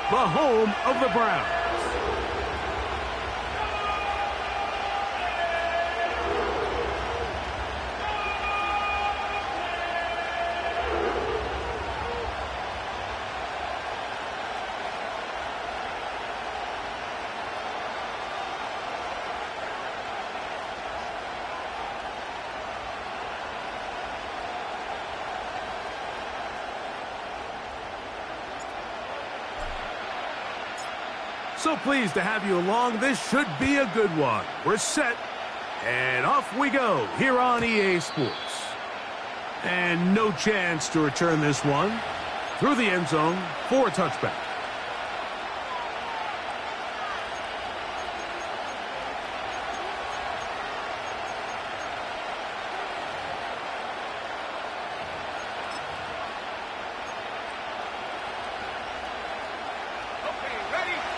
the home of the Browns. So pleased to have you along. This should be a good one. We're set, and off we go here on EA Sports. And no chance to return this one through the end zone for a touchback.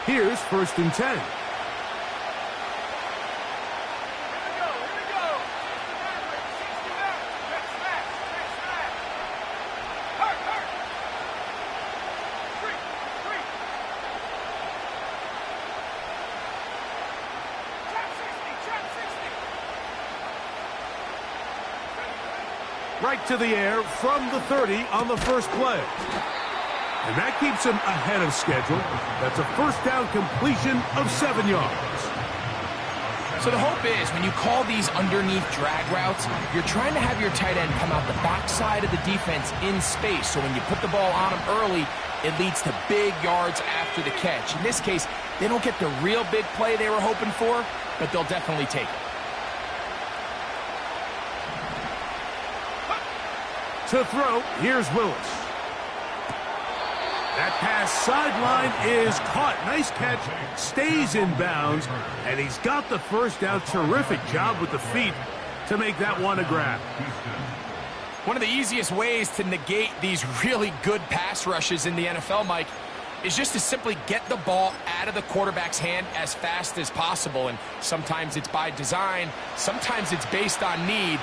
Here's 1st and 10. Right to the air from the 30 on the first play. And that keeps him ahead of schedule. That's a first down completion of 7 yards. So the hope is when you call these underneath drag routes, you're trying to have your tight end come out the backside of the defense in space. So when you put the ball on him early, it leads to big yards after the catch. In this case, they don't get the real big play they were hoping for, but they'll definitely take it. To throw, here's Willis. That pass sideline is caught. Nice catch. Stays in bounds. And he's got the first down. Terrific job with the feet to make that one a grab. One of the easiest ways to negate these really good pass rushes in the NFL, Mike, is just to simply get the ball out of the quarterback's hand as fast as possible. And sometimes it's by design. Sometimes it's based on need.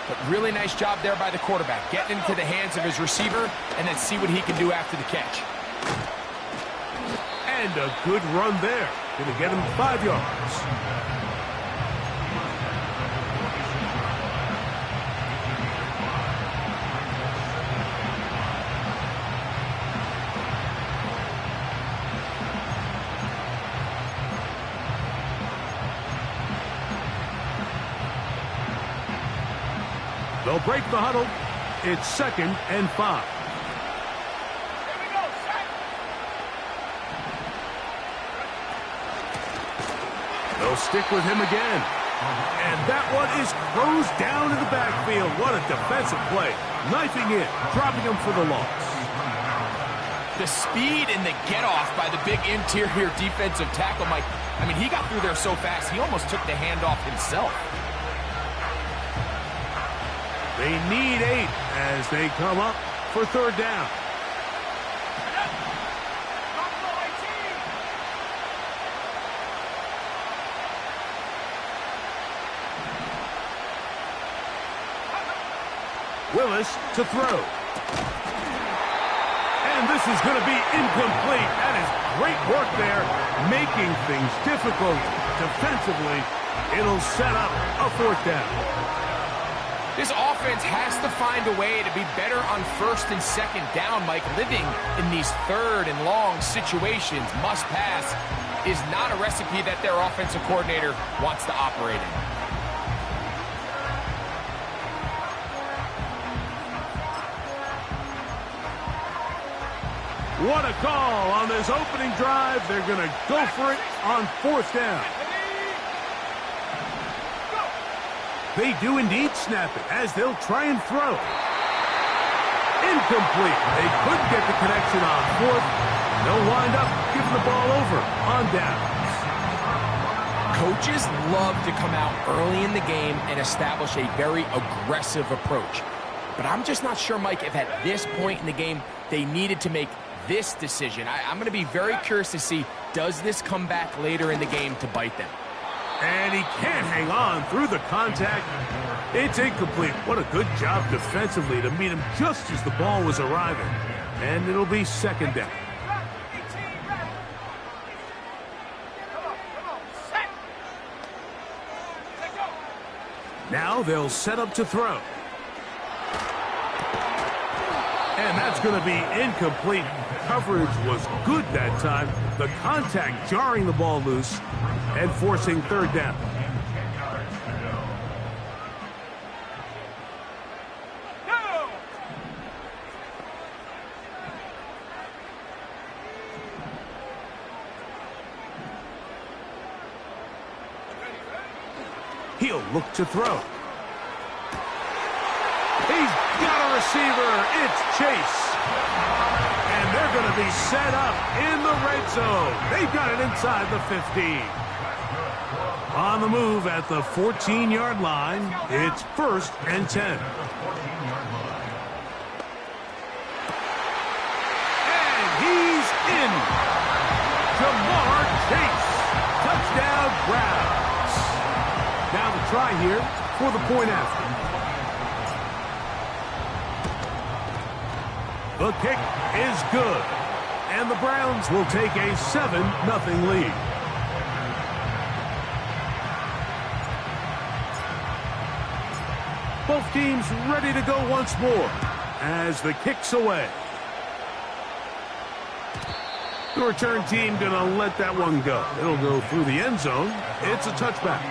But really nice job there by the quarterback. Getting into the hands of his receiver and then see what he can do after the catch. And a good run there. Going to get him 5 yards. They'll break the huddle. It's 2nd and 5. They'll stick with him again. And that one is closed down in the backfield. What a defensive play. Knifing in, dropping him for the loss. The speed and the get-off by the big interior defensive tackle, Mike. I mean, he got through there so fast, he almost took the handoff himself. They need 8 as they come up for 3rd down. Willis to throw. And this is going to be incomplete. That is great work there, making things difficult defensively. It'll set up a 4th down. This offense has to find a way to be better on 1st and 2nd down, Mike. Living in these 3rd and long situations, must pass, is not a recipe that their offensive coordinator wants to operate in. What a call on this opening drive. They're going to go for it on 4th down. They do indeed snap it as they'll try and throw. Incomplete. They couldn't get the connection on 4th. They'll wind up giving the ball over on downs. Coaches love to come out early in the game and establish a very aggressive approach. But I'm just not sure, Mike, if at this point in the game they needed to make this decision. I'm going to be very curious to see, does this come back later in the game to bite them? And he can't hang on through the contact. It's incomplete. What a good job defensively to meet him just as the ball was arriving. And it'll be 2nd down. Now they'll set up to throw. And that's going to be incomplete. Coverage was good that time. The contact jarring the ball loose and forcing third down. He'll look to throw. He's got a receiver. It's Chase. And they're going to be set up in the red zone. They've got it inside the 15. On the move at the 14-yard line, it's 1st and 10. And he's in. Jamar Chase. Touchdown Browns. Now the try here for the point after. The kick is good, and the Browns will take a 7-0 lead. Both teams ready to go once more as the kick's away. The return team going to let that one go. It'll go through the end zone. It's a touchback.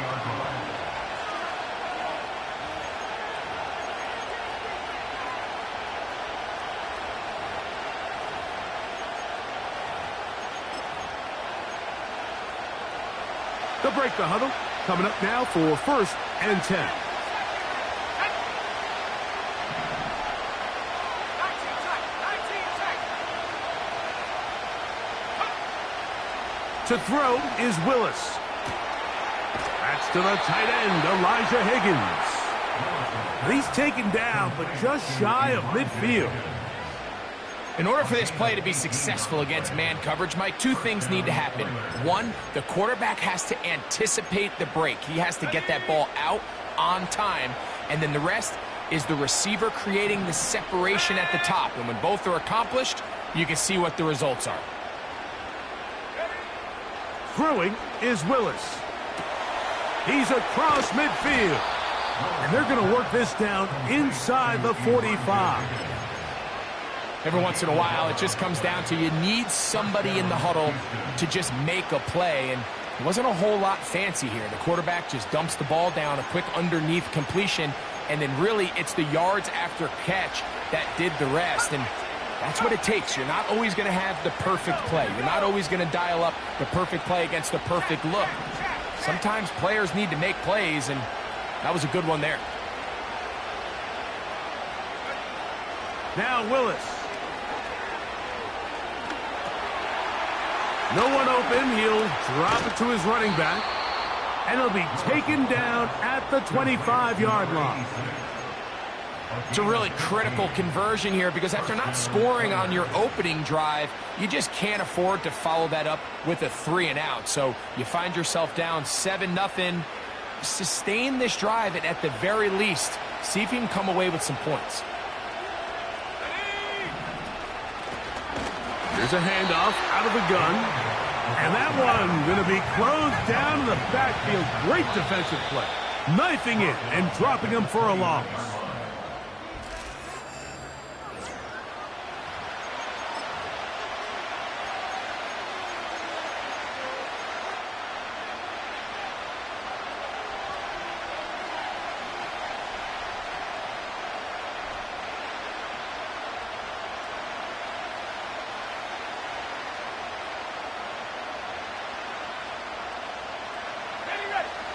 They'll break the huddle. Coming up now for 1st and 10. To throw is Willis. That's to the tight end, Elijah Higgins. He's taken down, but just shy of midfield. In order for this play to be successful against man coverage, Mike, two things need to happen. One, the quarterback has to anticipate the break. He has to get that ball out on time. And then the rest is the receiver creating the separation at the top. And when both are accomplished, you can see what the results are. Throwing is Willis. He's across midfield. And they're going to work this down inside the 45. Every once in a while, it just comes down to you need somebody in the huddle to just make a play. And it wasn't a whole lot fancy here. The quarterback just dumps the ball down, a quick underneath completion, and then really it's the yards after catch that did the rest. And that's what it takes. You're not always going to have the perfect play. You're not always going to dial up the perfect play against the perfect look. Sometimes players need to make plays, and that was a good one there. Now Willis. No one open. He'll drop it to his running back. And he'll be taken down at the 25-yard line. It's a really critical conversion here because after not scoring on your opening drive, you just can't afford to follow that up with a 3-and-out. So you find yourself down 7-0. Sustain this drive and at the very least, see if you can come away with some points. Here's a handoff out of the gun. And that one going to be closed down in the backfield. Great defensive play. Knifing it and dropping him for a loss.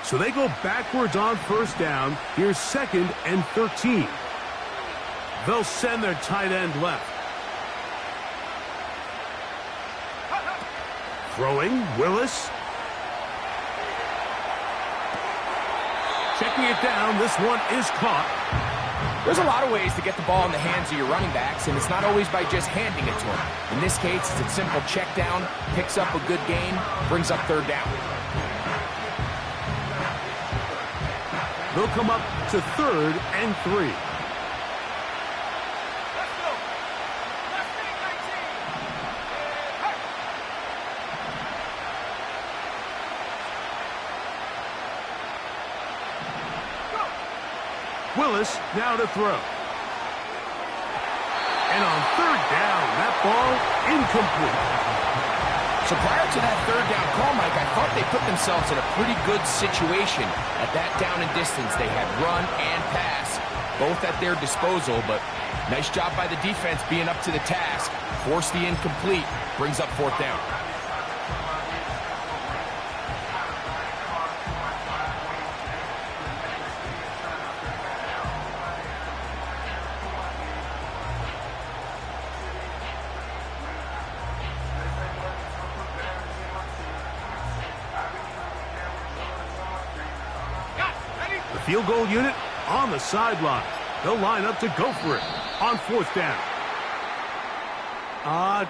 So they go backwards on 1st down. Here's 2nd and 13. They'll send their tight end left. Throwing, Willis. Checking it down. This one is caught. There's a lot of ways to get the ball in the hands of your running backs, and it's not always by just handing it to them. In this case, it's a simple check down, picks up a good gain, brings up 3rd down. They'll come up to 3rd and 3. Willis now to throw. And on third down, that ball incomplete. So prior to that third down call, Mike, I thought they put themselves in a pretty good situation at that down and distance. They had run and pass, both at their disposal, but nice job by the defense being up to the task. Force the incomplete, brings up fourth down. The field goal unit on the sideline. They'll line up to go for it on fourth down.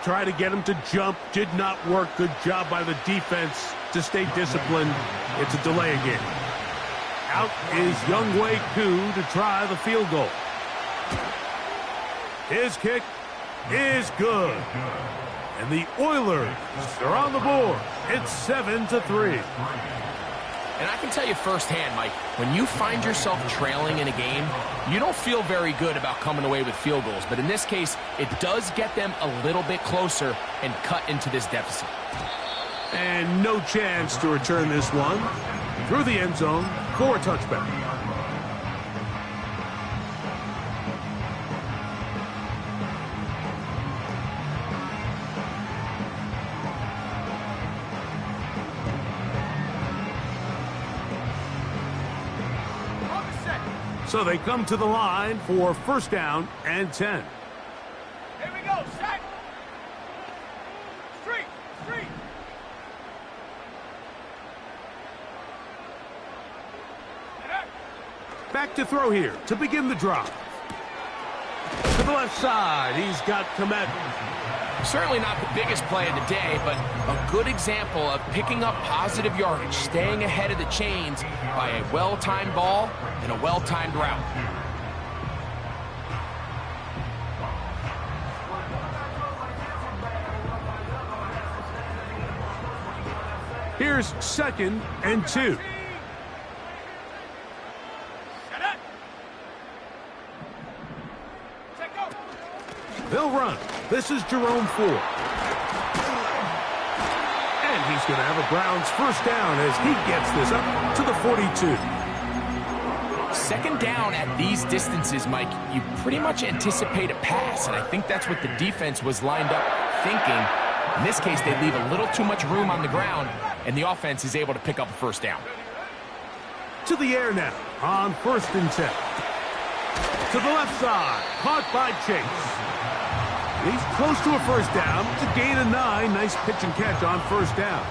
Try to get him to jump. Did not work. Good job by the defense to stay disciplined. It's a delay again. Out is Younghoe Koo to try the field goal. His kick is good. And the Oilers are on the board. It's 7-3. And I can tell you firsthand, Mike, when you find yourself trailing in a game, you don't feel very good about coming away with field goals. But in this case, it does get them a little bit closer and cut into this deficit. And no chance to return this one through the end zone for a touchback. So they come to the line for first down and 10. Here we go, set. Street. Back to throw here to begin the drive. To the left side, he's got Kmet. Certainly not the biggest play of the day, but a good example of picking up positive yardage, staying ahead of the chains by a well-timed ball and a well-timed route. Here's 2nd and 2. They'll run. This is Jerome Ford. And he's going to have a Browns first down as he gets this up to the 42. Second down at these distances, Mike, you pretty much anticipate a pass, and I think that's what the defense was lined up thinking. In this case, they leave a little too much room on the ground, and the offense is able to pick up a first down. To the air now on 1st and 10. To the left side, caught by Chase. He's close to a first down. It's a gain of 9. Nice pitch and catch on first down.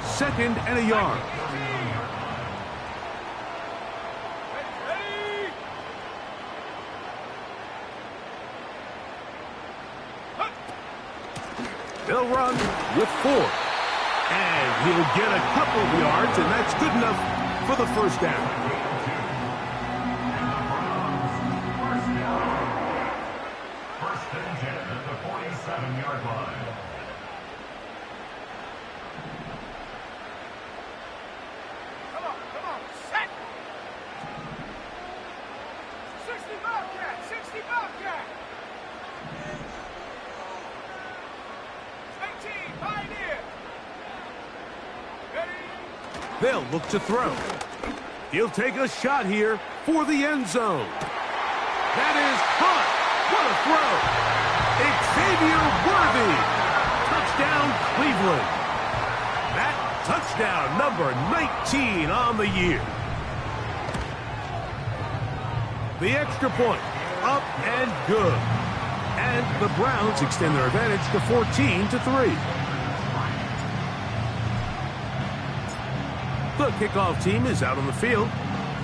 2nd and a yard. They'll run with 4. And he'll get a couple of yards, and that's good enough for the first down. They'll look to throw. He'll take a shot here for the end zone. That is caught. What a throw. Xavier Worthy. Touchdown, Cleveland. That touchdown number 19 on the year. The extra point up and good. And the Browns extend their advantage to 14-3. The kickoff team is out on the field,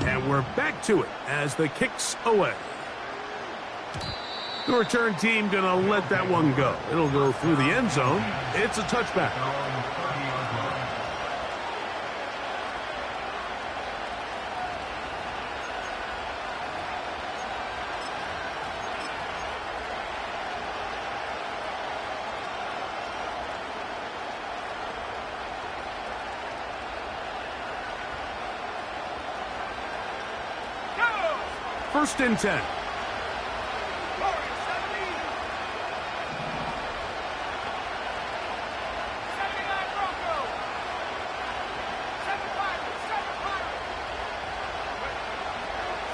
and we're back to it as the kick's away. The return team going to let that one go. It'll go through the end zone. It's a touchback. 1st and 10.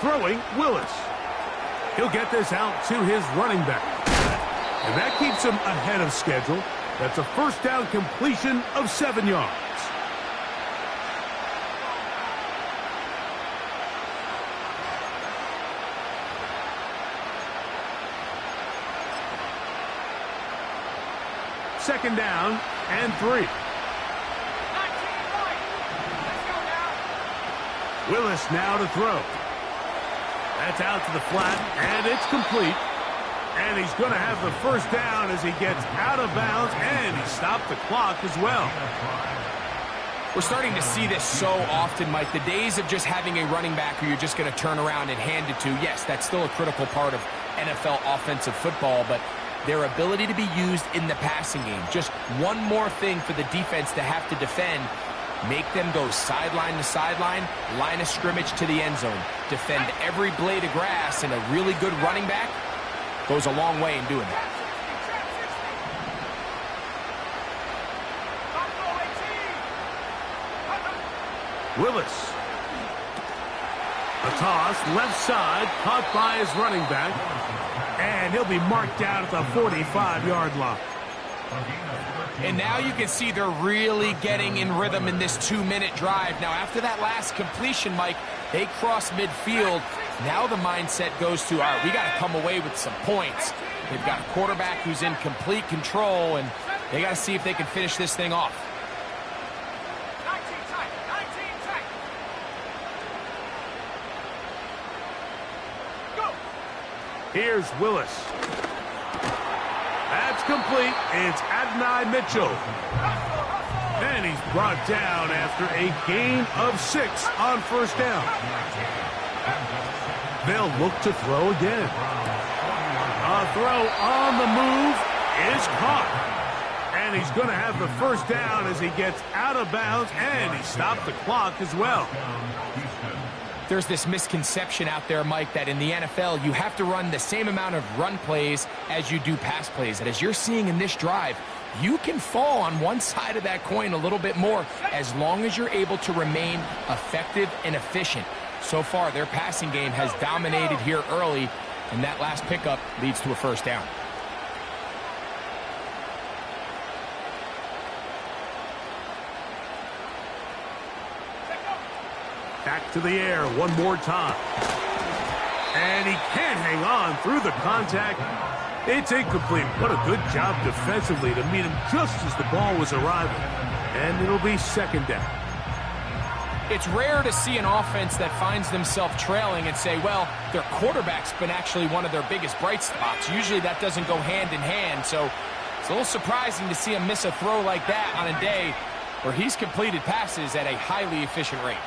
Throwing, Willis. He'll get this out to his running back. And that keeps him ahead of schedule. That's a 1st down completion of 7 yards. Second down and 3. Willis now to throw. That's out to the flat, and it's complete. And he's going to have the 1st down as he gets out of bounds, and he stopped the clock as well. We're starting to see this so often, Mike. The days of just having a running back who you're just going to turn around and hand it to, yes, that's still a critical part of NFL offensive football, but their ability to be used in the passing game, just one more thing for the defense to have to defend. Make them go sideline to sideline, line of scrimmage to the end zone. Defend every blade of grass, and a really good running back goes a long way in doing that. Willis. A toss, left side, caught by his running back. And he'll be marked down at the 45-yard line. And now you can see they're really getting in rhythm in this 2-minute drive. Now, after that last completion, Mike, they cross midfield. Now the mindset goes to, all right, we got to come away with some points. They've got a quarterback who's in complete control, and they got to see if they can finish this thing off. Here's Willis. That's complete. It's Adonai Mitchell. And he's brought down after a gain of 6 on 1st down. They'll look to throw again. A throw on the move is caught. And he's going to have the 1st down as he gets out of bounds, and he stopped the clock as well. There's this misconception out there, Mike, that in the NFL, you have to run the same amount of run plays as you do pass plays. And as you're seeing in this drive, you can fall on one side of that coin a little bit more as long as you're able to remain effective and efficient. So far, their passing game has dominated here early, and that last pickup leads to a 1st down. Back to the air one more time. And he can't hang on through the contact. It's incomplete. What a good job defensively to meet him just as the ball was arriving. And it'll be 2nd down. It's rare to see an offense that finds themselves trailing and say, well, their quarterback's been actually one of their biggest bright spots. Usually that doesn't go hand in hand. So it's a little surprising to see him miss a throw like that on a day where he's completed passes at a highly efficient rate.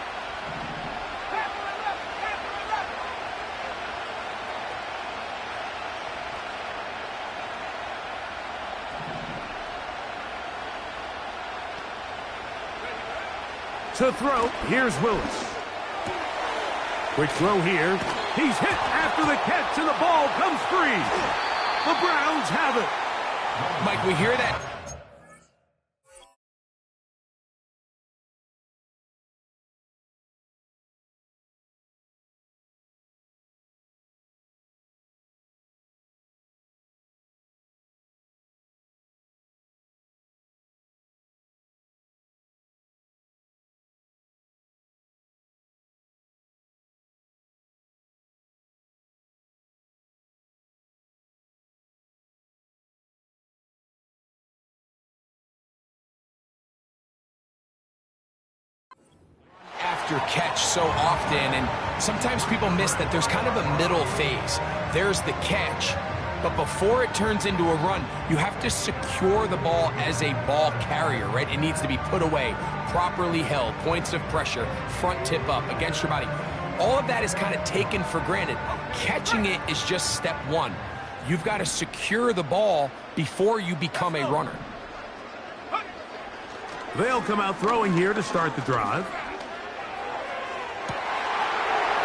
To throw, here's Willis. Quick throw here. He's hit after the catch, and the ball comes free. The Browns have it. Mike, we hear that. After catch so often, and sometimes people miss that there's kind of a middle phase. There's the catch, but before it turns into a run, you have to secure the ball as a ball carrier, right? It needs to be put away, properly held, points of pressure, front tip up against your body. All of that is kind of taken for granted. Catching it is just step one. You've got to secure the ball before you become a runner. They'll come out throwing here to start the drive.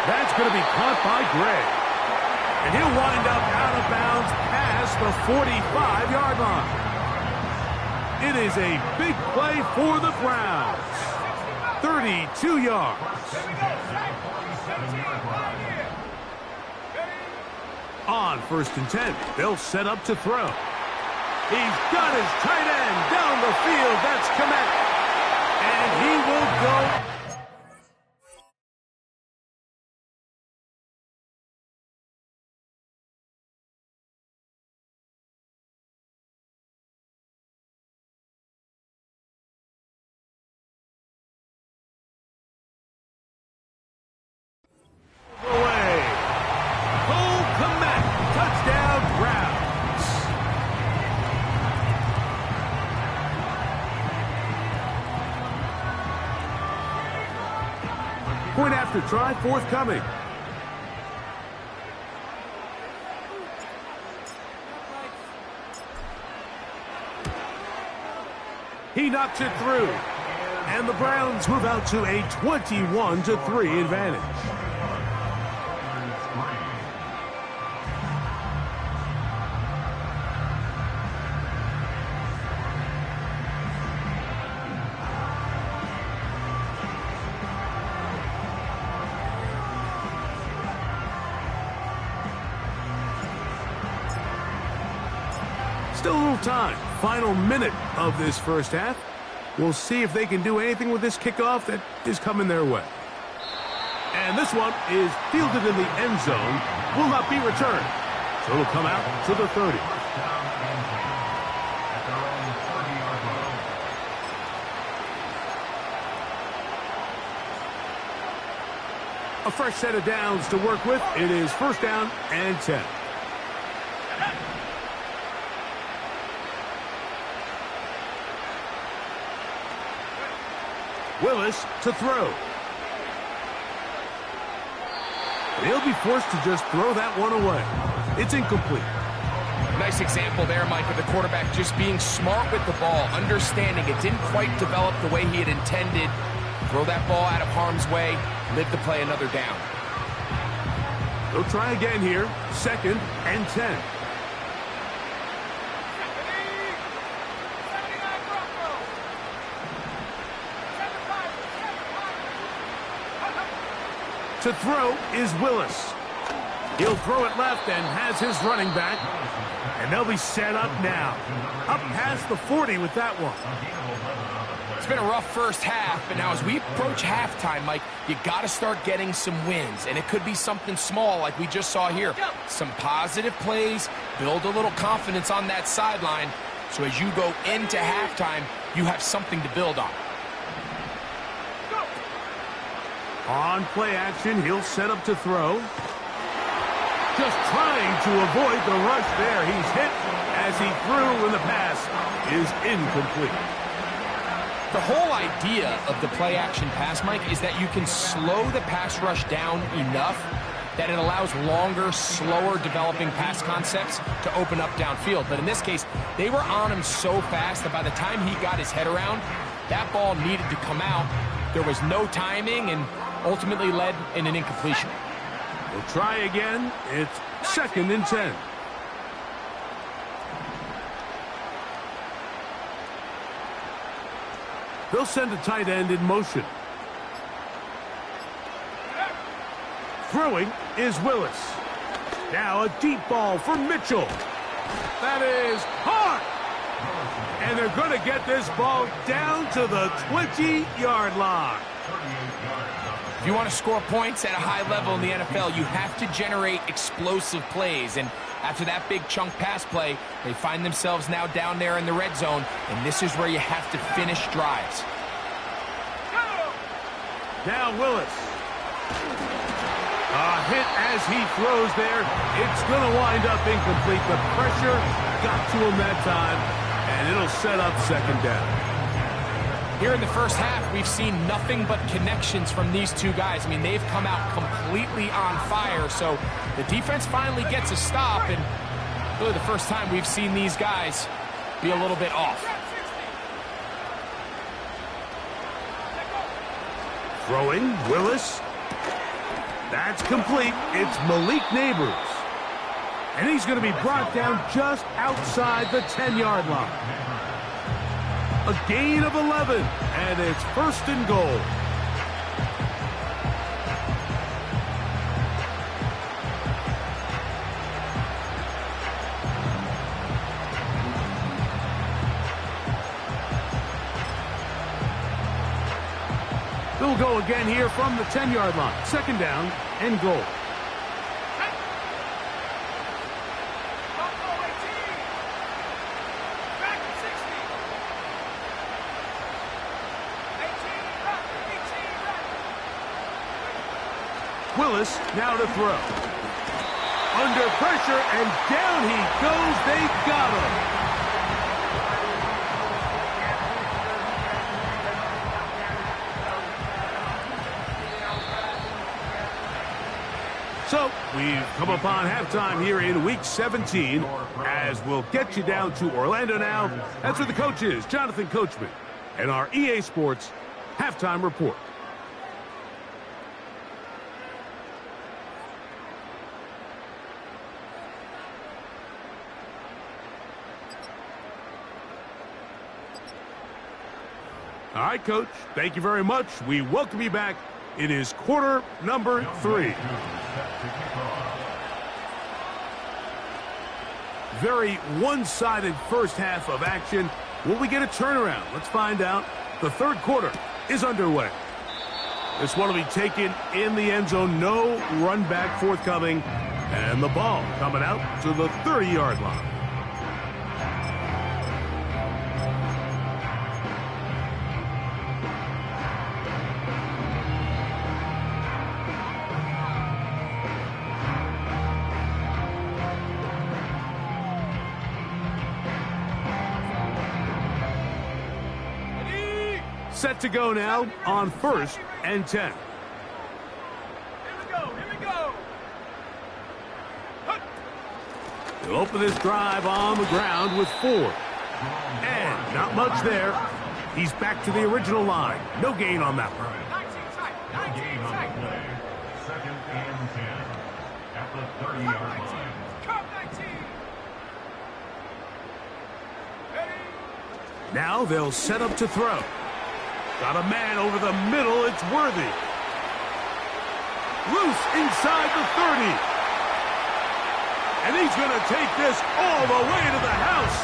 That's going to be caught by Gray. And he'll wind up out of bounds past the 45-yard line. It is a big play for the Browns. 32 yards. On 1st and 10, they'll set up to throw. He's got his tight end down the field. That's Kmet. And he will go. Away. Cole Kmet. Touchdown, Browns. Point after try forthcoming. He knocks it through. And the Browns move out to a 21-3 advantage. Still a little time. Final minute of this first half. We'll see if they can do anything with this kickoff that is coming their way. And this one is fielded in the end zone. Will not be returned. So it'll come out to the 30. A fresh set of downs to work with. It is 1st down and 10. Willis to throw. He'll be forced to just throw that one away. It's incomplete. Nice example there, Mike, of the quarterback just being smart with the ball, understanding it didn't quite develop the way he had intended. Throw that ball out of harm's way, live to play another down. They'll try again here. 2nd and 10. To throw is Willis. He'll throw it left and has his running back. And they'll be set up now. Up past the 40 with that one. It's been a rough first half, but now as we approach halftime, Mike, you got to start getting some wins. And it could be something small like we just saw here. Some positive plays, build a little confidence on that sideline. So as you go into halftime, you have something to build on. On play action, he'll set up to throw. Just trying to avoid the rush there. He's hit as he threw, and the pass is incomplete. The whole idea of the play action pass, Mike, is that you can slow the pass rush down enough that it allows longer, slower developing pass concepts to open up downfield. But in this case, they were on him so fast that by the time he got his head around, that ball needed to come out. There was no timing and ultimately led in an incompletion. We'll try again. It's 2nd and 10. They'll send a tight end in motion. Throwing is Willis. Now a deep ball for Mitchell. That is hard. And they're going to get this ball down to the 20-yard line. If you want to score points at a high level in the NFL, you have to generate explosive plays. And after that big chunk pass play, they find themselves now down there in the red zone. And this is where you have to finish drives. Now Willis. A hit as he throws there. It's going to wind up incomplete. The pressure got to him that time, and it'll set up 2nd down. Here in the first half, we've seen nothing but connections from these two guys. I mean, they've come out completely on fire, so the defense finally gets a stop, and really the first time we've seen these guys be a little bit off. Throwing, Willis. That's complete. It's Malik Neighbors. And he's going to be brought down just outside the 10-yard line. A gain of 11, and it's 1st and goal. They'll go again here from the 10-yard line. 2nd down and goal. Willis now to throw. Under pressure, and down he goes. They got him. So, we've come upon halftime here in Week 17, as we'll get you down to Orlando now. That's where the coach is, Jonathan Coachman, and our EA Sports Halftime Report. All right, Coach, thank you very much. We welcome you back. It is quarter number 3. Very one-sided first half of action. Will we get a turnaround? Let's find out. The 3rd quarter is underway. This one will be taken in the end zone. No run back forthcoming. And the ball coming out to the 30-yard line. Set to go now on 1st and 10. Here we go. He'll open this drive on the ground with 4. And not much there. He's back to the original line. No gain on that one. 19 sack. 2nd and 10 at the 30-yard line. Come 19. Ready? Now they'll set up to throw. Got a man over the middle. It's Worthy. Loose inside the 30. And he's going to take this all the way to the house.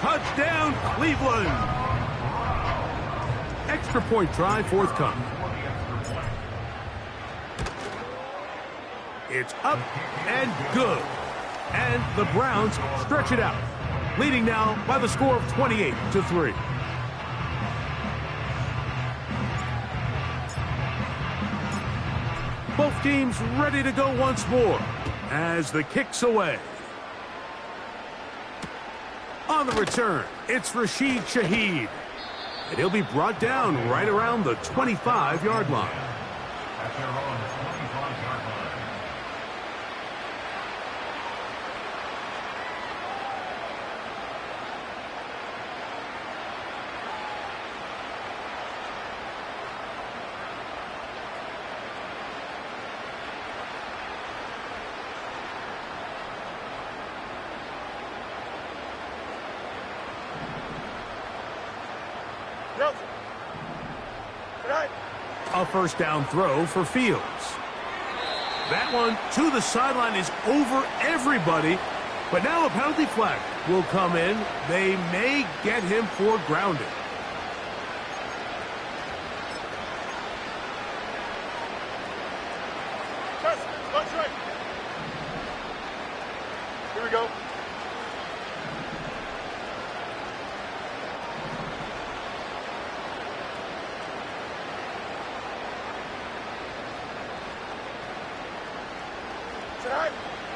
Touchdown, Cleveland. Extra point try forthcoming. It's up and good. And the Browns stretch it out, leading now by the score of 28-3. Both teams ready to go once more as the kick's away. On the return, it's Rashid Shaheed. And he'll be brought down right around the 25-yard line. At their own 25-yard line. A first down throw for Fields. That one to the sideline is over everybody, but now a penalty flag will come in. They may get him for grounding. That's right. Here we go.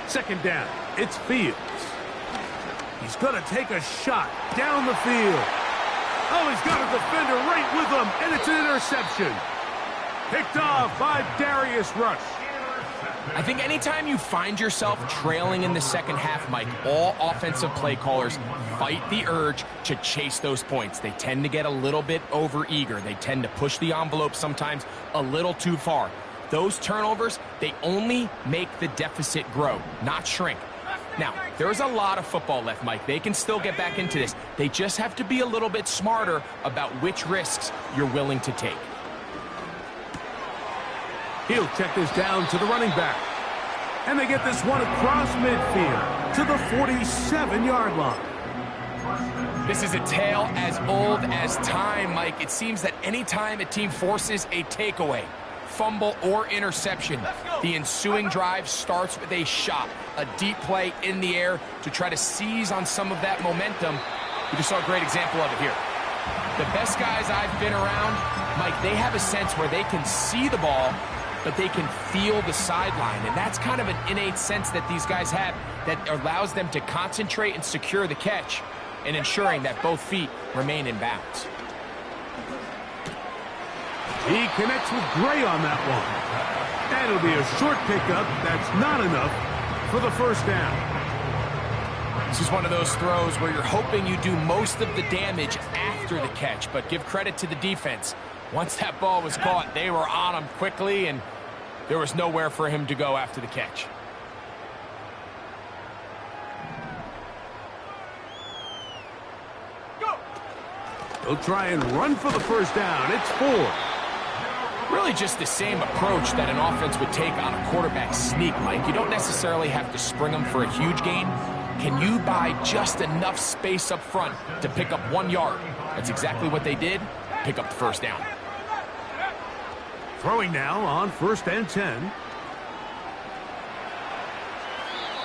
Second down, it's Fields. He's going to take a shot down the field. Oh, he's got a defender right with him, and it's an interception. Picked off by Darius Rush. I think anytime you find yourself trailing in the second half, Mike, all offensive play callers fight the urge to chase those points. They tend to get a little bit overeager. They tend to push the envelope sometimes a little too far. Those turnovers, they only make the deficit grow, not shrink. Now, there's a lot of football left, Mike. They can still get back into this. They just have to be a little bit smarter about which risks you're willing to take. He'll check this down to the running back. And they get this one across midfield to the 47-yard line. This is a tale as old as time, Mike. It seems that anytime a team forces a takeaway, fumble, or interception, the ensuing drive starts with a shot, a deep play in the air to try to seize on some of that momentum. We just saw a great example of it here. The best guys I've been around, Mike, they have a sense where they can see the ball, but they can feel the sideline. And that's kind of an innate sense that these guys have that allows them to concentrate and secure the catch and ensuring that both feet remain in bounds. He connects with Gray on that one. And it'll be a short pickup. That's not enough for the first down. This is one of those throws where you're hoping you do most of the damage after the catch, but give credit to the defense. Once that ball was caught, they were on him quickly, and there was nowhere for him to go after the catch. They'll try and run for the first down. It's 4. Really just the same approach that an offense would take on a quarterback sneak, Mike. You don't necessarily have to spring them for a huge gain. Can you buy just enough space up front to pick up 1 yard? That's exactly what they did. Pick up the first down. Throwing now on 1st and 10.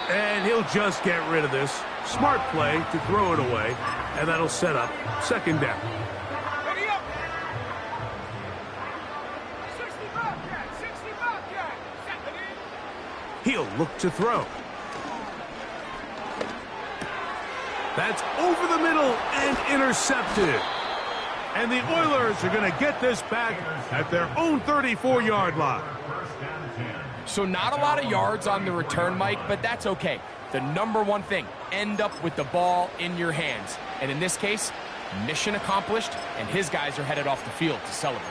And he'll just get rid of this. Smart play to throw it away, and that'll set up 2nd down. Ready up. 65 cat, 65 cat. Set it in. He'll look to throw. That's over the middle and intercepted. And the Oilers are going to get this back at their own 34-yard line. So not a lot of yards on the return, Mike, but that's okay. The number one thing, end up with the ball in your hands. And in this case, mission accomplished, and his guys are headed off the field to celebrate.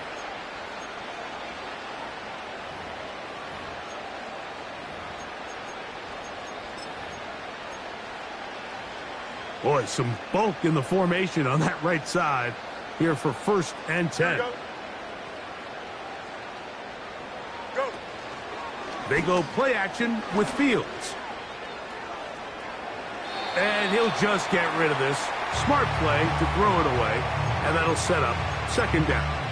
Boy, some bulk in the formation on that right side here for 1st and 10. Go. They go play action with Fields. And he'll just get rid of this. Smart play to throw it away, and that'll set up 2nd down.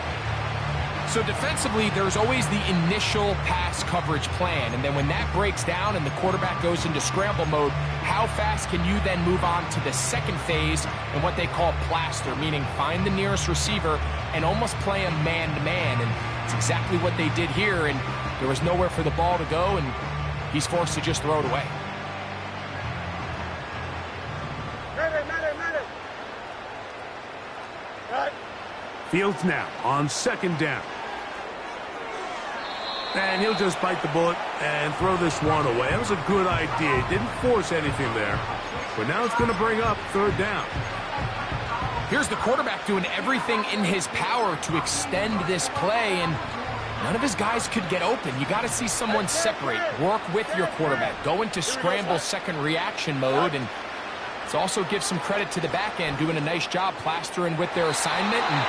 So defensively, there's always the initial pass coverage plan, and then when that breaks down and the quarterback goes into scramble mode, how fast can you then move on to the second phase and what they call plaster, meaning find the nearest receiver and almost play him man-to-man, and it's exactly what they did here, and there was nowhere for the ball to go, and he's forced to just throw it away. Fields now on 2nd down. And he'll just bite the bullet and throw this one away. That was a good idea. He didn't force anything there. But now it's going to bring up 3rd down. Here's the quarterback doing everything in his power to extend this play, and none of his guys could get open. You got to see someone separate, work with your quarterback, go into scramble second reaction mode, and it's also give some credit to the back end doing a nice job plastering with their assignment, and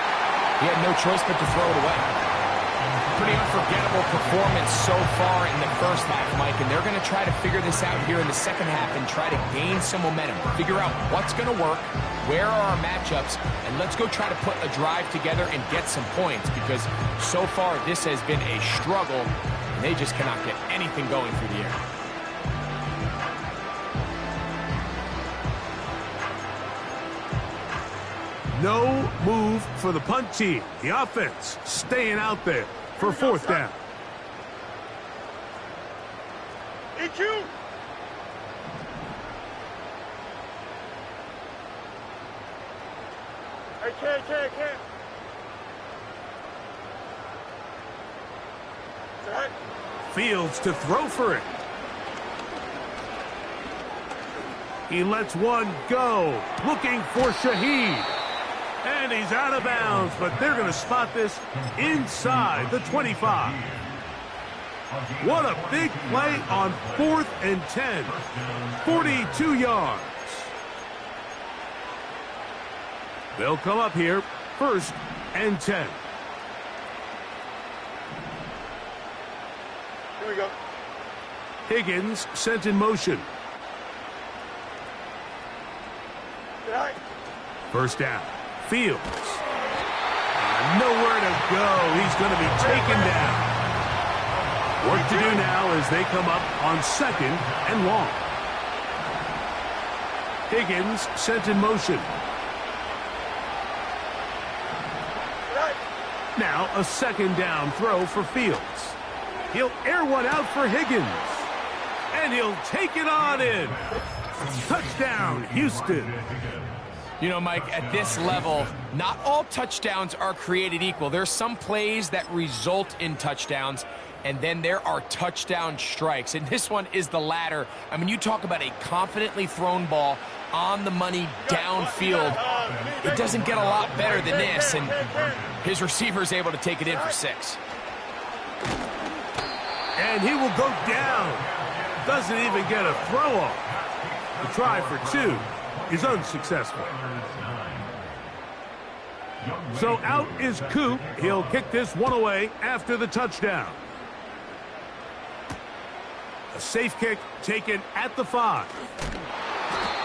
he had no choice but to throw it away. Pretty unforgettable performance so far in the first half, Mike, and they're going to try to figure this out here in the second half and try to gain some momentum, figure out what's going to work, where are our matchups, and let's go try to put a drive together and get some points, because so far this has been a struggle, and they just cannot get anything going through the air. No move for the punt team. The offense staying out there for 4th down. EQ. I can't. Set. Fields to throw for it. He lets one go, looking for Shaheed. And he's out of bounds, but they're going to spot this inside the 25. What a big play on 4th and 10. 42 yards. They'll come up here, 1st and 10. Here we go. Higgins sent in motion. All right. 1st down. Fields. Nowhere to go. He's going to be taken down. Work to do now as they come up on 2nd and long. Higgins sent in motion. Now a 2nd down throw for Fields. He'll air one out for Higgins. And he'll take it on in. Touchdown, Houston. You know, Mike, at this level, not all touchdowns are created equal. There's some plays that result in touchdowns, and then there are touchdown strikes. And this one is the latter. I mean, you talk about a confidently thrown ball on the money downfield. It doesn't get a lot better than this, and his receiver is able to take it in for 6. And he will go down. Doesn't even get a throw off. The try for 2 is unsuccessful. So out is Coop. He'll kick this one away after the touchdown. A safe kick taken at the 5.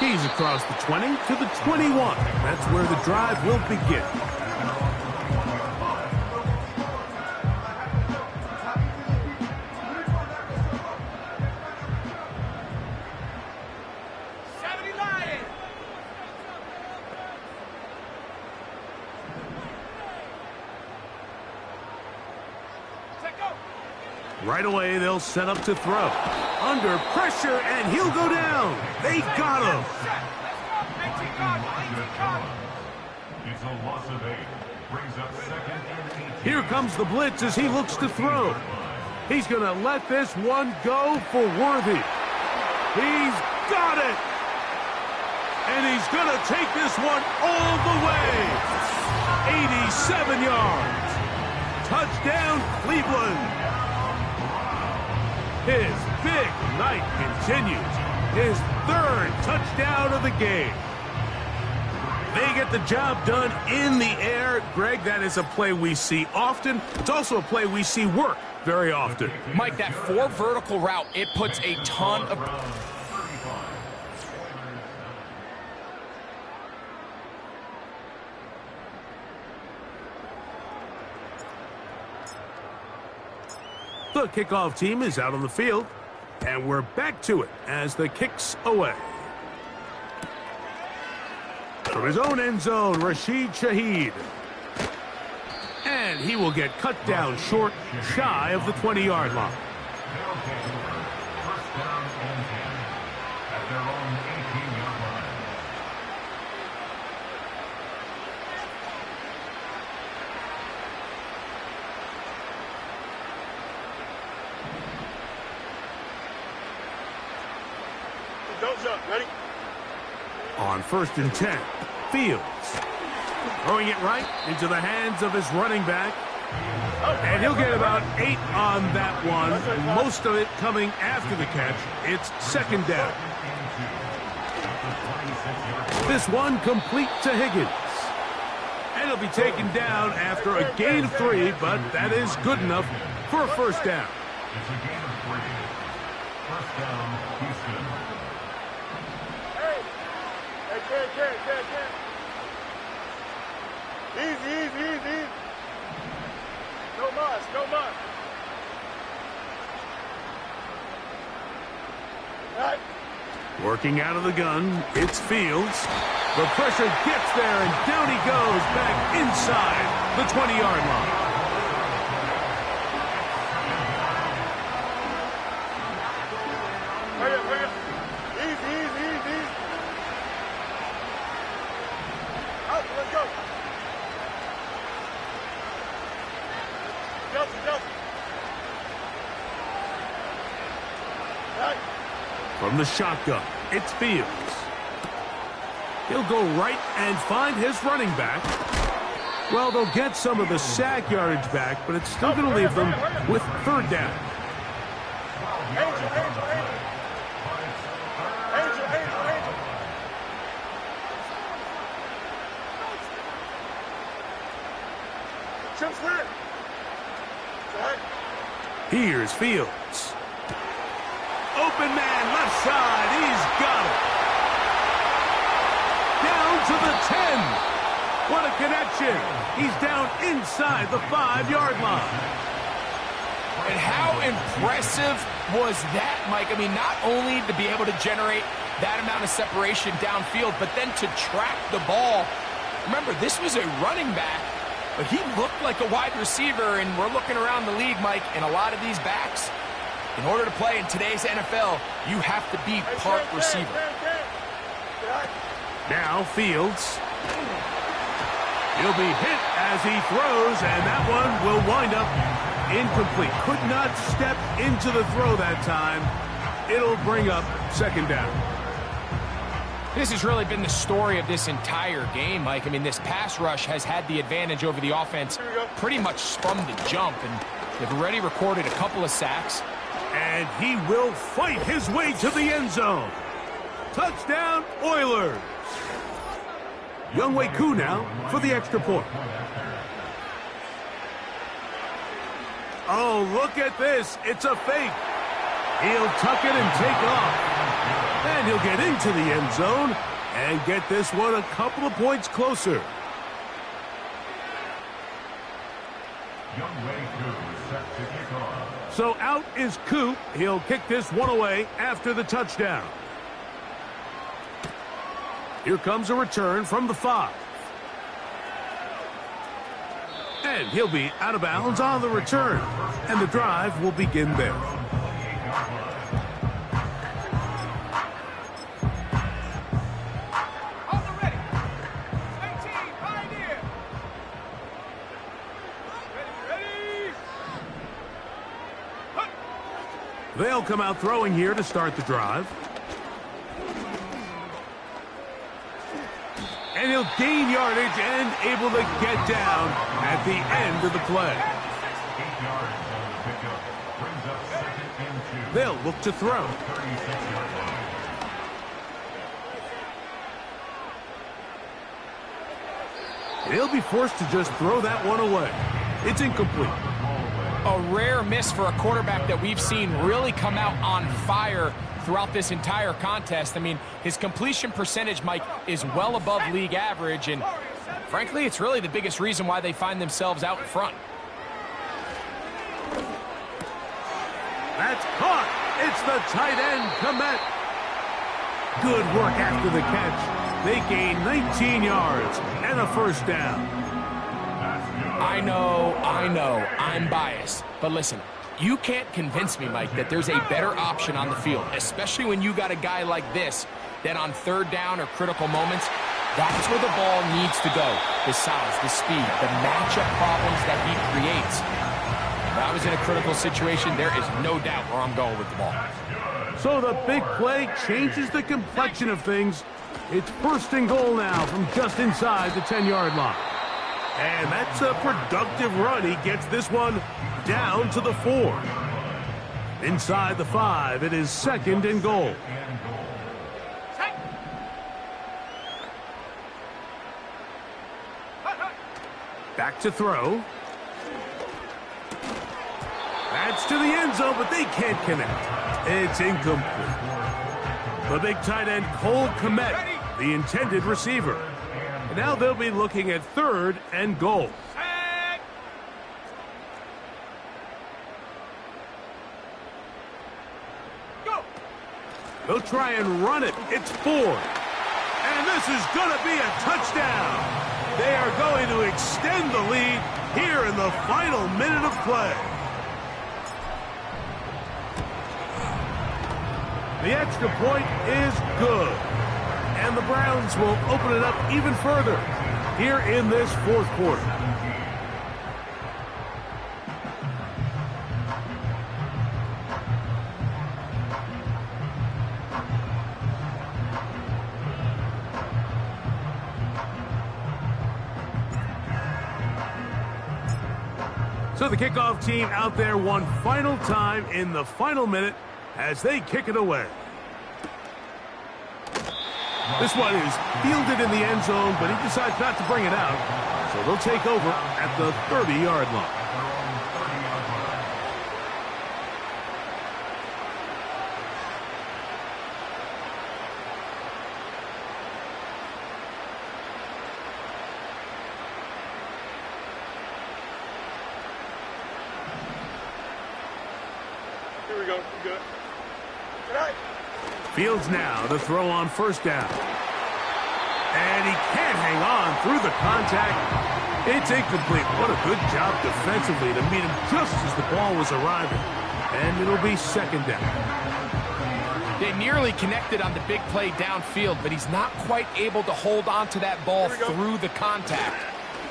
He's across the 20 to the 21. That's where the drive will begin. Right away, they'll set up to throw. Under pressure, and he'll go down. They got him. It's a loss of 8. Brings up 2nd and 18. Here comes the blitz as he looks to throw. He's going to let this one go for Worthy. He's got it. And he's going to take this one all the way. 87 yards. Touchdown, Cleveland. His big night continues. His 3rd touchdown of the game. They get the job done in the air. Greg, that is a play we see often. It's also a play we see work very often. Mike, that 4 vertical route, it puts a ton of... The kickoff team is out on the field, and we're back to it as the kick's away. From his own end zone, Rashid Shaheed. And he will get cut down short, shy of the 20-yard line. 1st down and 10. At their own 18-yard line. Don't jump. Ready? On 1st and 10, Fields. Throwing it right into the hands of his running back. And he'll get about 8 on that one. Most of it coming after the catch. It's 2nd down. This one complete to Higgins. And he'll be taken down after a gain of 3, but that is good enough for a 1st down. It's a gain of 3. 1st down, Houston. Easy. No muss, no muss. Right. Working out of the gun, it's Fields. The pressure gets there, and down he goes back inside the 20-yard line. Hurry up. Easy. Out, let's go. Jump. From the shotgun, it's Fields. He'll go right and find his running back. Well, they'll get some of the sack yardage back, but it's still going to leave them with third down. Here's Fields. Open man, left side. He's got it. Down to the 10. What a connection. He's down inside the 5-yard line. And how impressive was that, Mike? I mean, not only to be able to generate that amount of separation downfield, but then to track the ball. Remember, this was a running back, but he looked like a wide receiver, and we're looking around the league, Mike, and a lot of these backs, in order to play in today's NFL, you have to be part receiver. Now Fields. He'll be hit as he throws, and that one will wind up incomplete. Could not step into the throw that time. It'll bring up second down. This has really been the story of this entire game, Mike. I mean, this pass rush has had the advantage over the offense pretty much from the jump, and they've already recorded a couple of sacks. And he will fight his way to the end zone. Touchdown, Oilers. Younghoe Koo now for the extra point. Oh, look at this. It's a fake. He'll tuck it and take off. And he'll get into the end zone and get this one a couple of points closer. So out is Coop. He'll kick this one away after the touchdown. Here comes a return from the 5. And he'll be out of bounds on the return. And the drive will begin there. They'll come out throwing here to start the drive. And he'll gain yardage and able to get down at the end of the play. They'll look to throw. He'll be forced to just throw that one away. It's incomplete. A rare miss for a quarterback that we've seen really come out on fire throughout this entire contest. I mean, his completion percentage, Mike, is well above league average, and frankly, it's really the biggest reason why they find themselves out in front. That's caught. It's the tight end, Kmet. Good work after the catch. They gain 19 yards and a first down. I know, I'm biased. But listen, you can't convince me, Mike, that there's a better option on the field, especially when you got a guy like this, that on third down or critical moments, that's where the ball needs to go. The size, the speed, the matchup problems that he creates. If I was in a critical situation, there is no doubt where I'm going with the ball. So the big play changes the complexion of things. It's first and goal now from just inside the 10-yard line. And that's a productive run. He gets this one down to the 4. Inside the 5, it is second and goal. Back to throw. That's to the end zone, but they can't connect. It's incomplete. The big tight end, Cole Kmet, the intended receiver. And now they'll be looking at third and goal. Go. They'll try and run it. It's 4. And this is going to be a touchdown. They are going to extend the lead here in the final minute of play. The extra point is good. And the Browns will open it up even further here in this fourth quarter. So the kickoff team out there one final time in the final minute as they kick it away. This one is fielded in the end zone, but he decides not to bring it out. So they'll take over at the 30-yard line. Here we go. We good. Tonight. Fields now to throw on first down. And he can't hang on through the contact. It's incomplete. What a good job defensively to meet him just as the ball was arriving. And it'll be second down. They nearly connected on the big play downfield, but he's not quite able to hold on to that ball through the contact.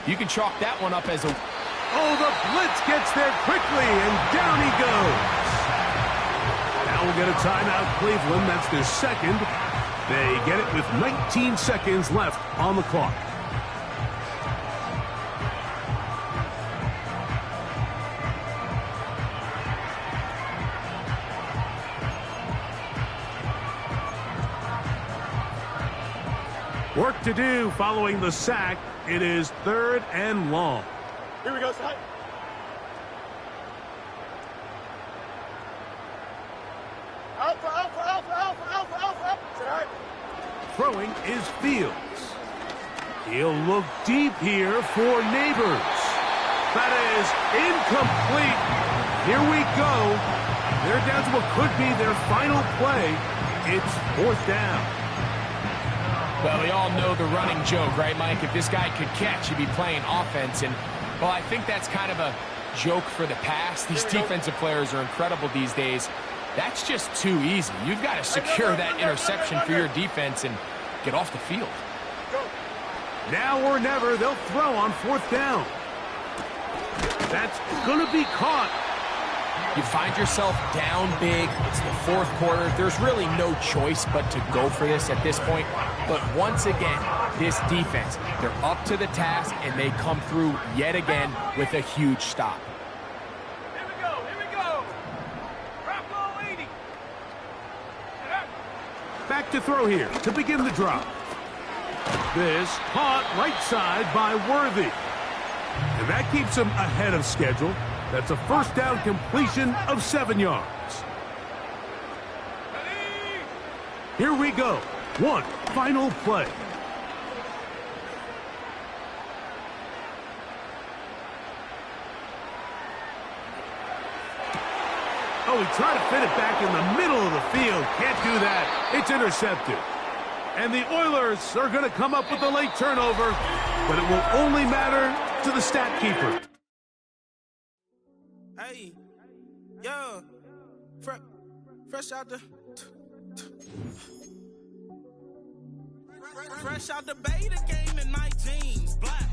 You can chalk that one up as a... Oh, the blitz gets there quickly, and down he goes. Now we'll get a timeout, Cleveland. That's their second. They get it with 19 seconds left on the clock. Work to do following the sack. It is 3rd and long. Here we go, side. Alpha. Tonight. Throwing is Fields. He'll look deep here for Neighbors. That is incomplete. Here we go. They're down to what could be their final play. It's 4th down. Well, we all know the running joke, right, Mike? If this guy could catch, he'd be playing offense. And, well, I think that's kind of a joke for the past. These defensive players are incredible these days. That's just too easy. You've got to secure that interception for your defense and get off the field. Now or never, they'll throw on 4th down. That's going to be caught. You find yourself down big. It's the 4th quarter. There's really no choice but to go for this at this point. But once again, this defense, they're up to the task, and they come through yet again with a huge stop. Here we go. Drop ball 80. Back to throw here to begin the drop. This caught right side by Worthy. And that keeps him ahead of schedule. That's a first down completion of 7 yards. Here we go. One final play. Oh, he tried to fit it back in the middle of the field. Can't do that. It's intercepted. And the Oilers are going to come up with a late turnover, but it will only matter to the stat keeper. Hey, yo, fresh out the beta game in my jeans, black.